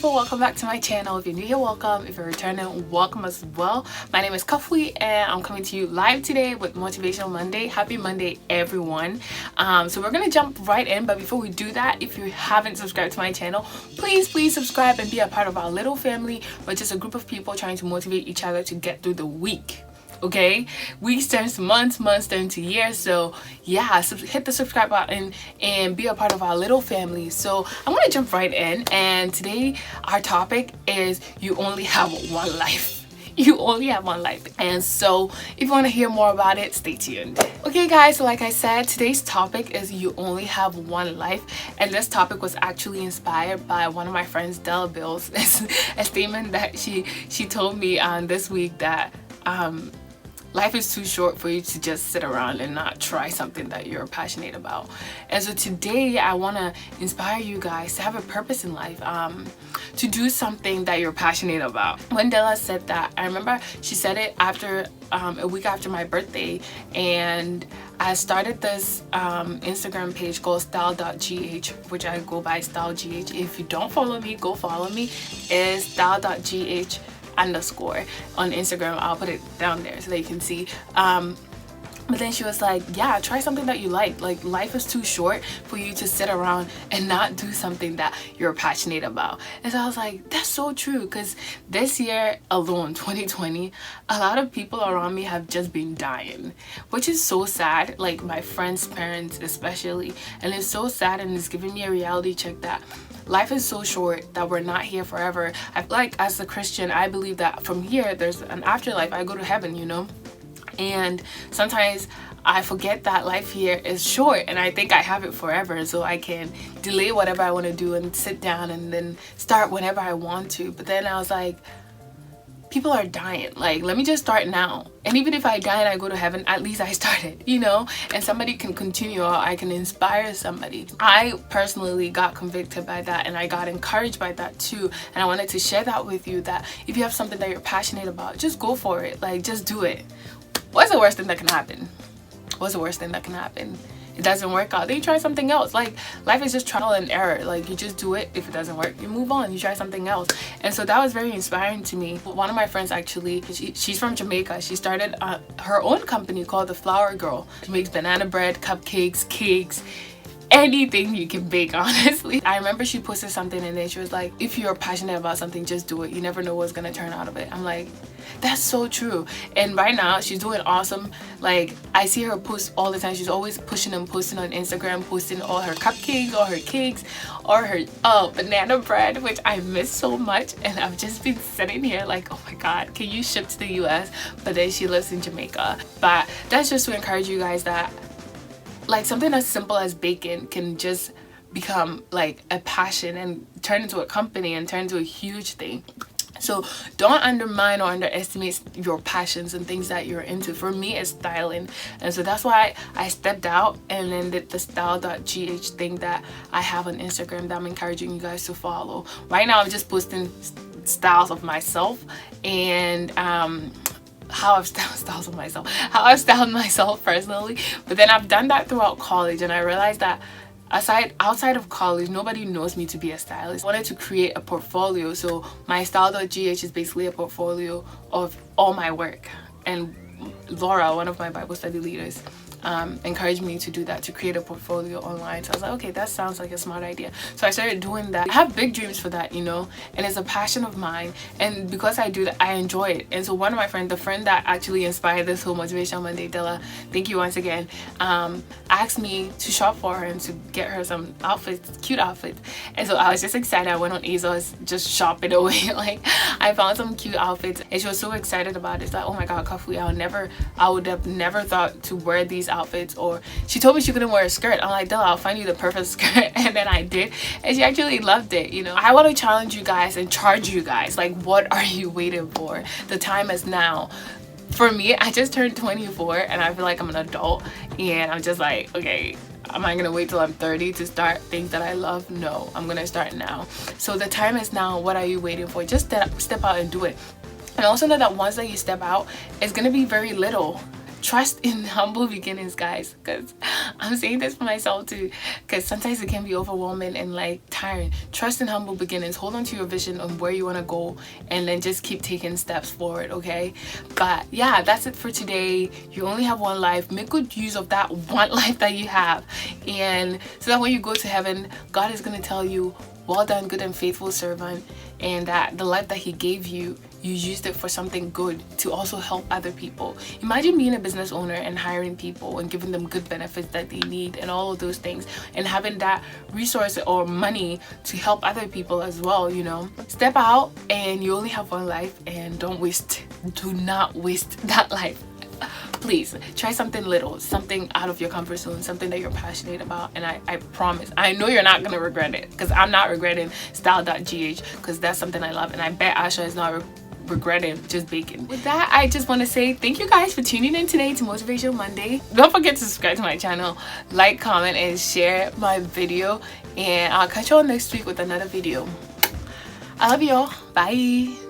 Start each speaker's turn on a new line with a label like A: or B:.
A: people, welcome back to my channel. If you're new here, welcome. If you're returning, welcome as well. My name is Kafui and I'm coming to you live today with Motivational Monday. Happy Monday, everyone. So we're gonna jump right in, but before we do that, if you haven't subscribed to my channel, please subscribe and be a part of our little family. We're just a group of people trying to motivate each other to get through the week. Okay, weeks turns to months turn to years. So yeah, hit the subscribe button and be a part of our little family. So I'm gonna jump right in, and today our topic is you only have one life. You only have one life. And so if you want to hear more about it, stay tuned. Okay guys, so like I said, today's topic is you only have one life, and this topic was actually inspired by one of my friends, Della Bills. It's a statement that she told me this week that life is too short for you to just sit around and not try something that you're passionate about. And so today I want to inspire you guys to have a purpose in life, to do something that you're passionate about. When Della said that, I remember she said it after a week after my birthday, and I started this Instagram page called style.gh, which I go by stylegh. If you don't follow me, go follow me. It's style.gh _ on Instagram. I'll put it down there so that you can see. But then she was like, yeah, try something that you like life is too short for you to sit around and not do something that you're passionate about. And so I was like, that's so true, because this year alone, 2020, a lot of people around me have just been dying, which is so sad, like my friends' parents especially. And it's so sad, and it's giving me a reality check that life is so short, that we're not here forever. As a Christian, I believe that from here there's an afterlife. I go to heaven, you know. And sometimes I forget that life here is short, and I think I have it forever, so I can delay whatever I want to do and sit down and then start whenever I want to. But then I was like, people are dying, like let me just start now. And even if I die and I go to heaven, at least I started, you know, and somebody can continue, or I can inspire somebody. I personally got convicted by that, and I got encouraged by that too, and I wanted to share that with you, that if you have something that you're passionate about, just go for it. Like, just do it. What's the worst thing that can happen? What's the worst thing that can happen? It doesn't work out, then you try something else. Like, life is just trial and error. Like, you just do it. If it doesn't work, you move on, you try something else. And so that was very inspiring to me. One of my friends, actually, she's from Jamaica. She started her own company called The Flower Girl. She makes banana bread, cupcakes, cakes, anything you can bake, honestly. I remember she posted something, and then she was like, if you're passionate about something, just do it. You never know what's gonna turn out of it. I'm like, that's so true. And right now she's doing awesome. Like, I see her post all the time. She's always pushing and posting on Instagram, posting all her cupcakes, all her cakes, or her banana bread, which I miss so much. And I've just been sitting here like, oh my god, can you ship to the US? But then she lives in Jamaica. But that's just to encourage you guys that, like, something as simple as baking can just become like a passion and turn into a company and turn into a huge thing. So don't undermine or underestimate your passions and things that you're into. For me, it's styling, and so that's why I stepped out and then did the style.gh thing that I have on Instagram that I'm encouraging you guys to follow. Right now I'm just posting styles of myself, and how I've styled myself personally. But then I've done that throughout college, and I realized that outside of college, nobody knows me to be a stylist. I wanted to create a portfolio, so my style.gh is basically a portfolio of all my work. And Laura, one of my Bible study leaders, encouraged me to do that, to create a portfolio online. So I was like, okay, that sounds like a smart idea. So I started doing that. I have big dreams for that, you know, and it's a passion of mine, and because I do that, I enjoy it. And so one of my friends, the friend that actually inspired this whole Motivational Monday, Della, thank you once again, asked me to shop for her and to get her some outfits, cute outfits. And so I was just excited. I went on ASOS, just shopping away. Like, I found some cute outfits, and she was so excited about it. It's like, oh my god, Kafui, I would have never thought to wear these outfits. Or she told me she couldn't wear a skirt. I'm like, Della, I'll find you the perfect skirt. And then I did, and she actually loved it, you know. I want to challenge you guys and charge you guys, like, what are you waiting for? The time is now. For me, I just turned 24, and I feel like I'm an adult, and I'm just like, okay, am I gonna wait till I'm 30 to start things that I love? No, I'm gonna start now. So the time is now. What are you waiting for? Just step out and do it. And also know that once that you step out, it's gonna be very little. trust in humble beginnings, guys, because I'm saying this for myself too, because sometimes it can be overwhelming and like tiring. Trust in humble beginnings. Hold on to your vision of where you want to go, and then just keep taking steps forward. Okay, but yeah, that's it for today. You only have one life. Make good use of that one life that you have, and so that when you go to heaven, God is going to tell you, well done, good and faithful servant, and that the life that he gave you, you used it for something good to also help other people. Imagine being a business owner and hiring people and giving them good benefits that they need and all of those things, and having that resource or money to help other people as well, you know. Step out, and you only have one life, and do not waste that life. Please try something little, something out of your comfort zone, something that you're passionate about, and I promise, I know you're not gonna regret it, because I'm not regretting style.gh, because that's something I love, and I bet Asha is not regretting just baking. With that, I just want to say thank you guys for tuning in today to Motivational Monday. Don't forget to subscribe to my channel, like, comment, and share my video, and I'll catch you all next week with another video. I love you all. Bye.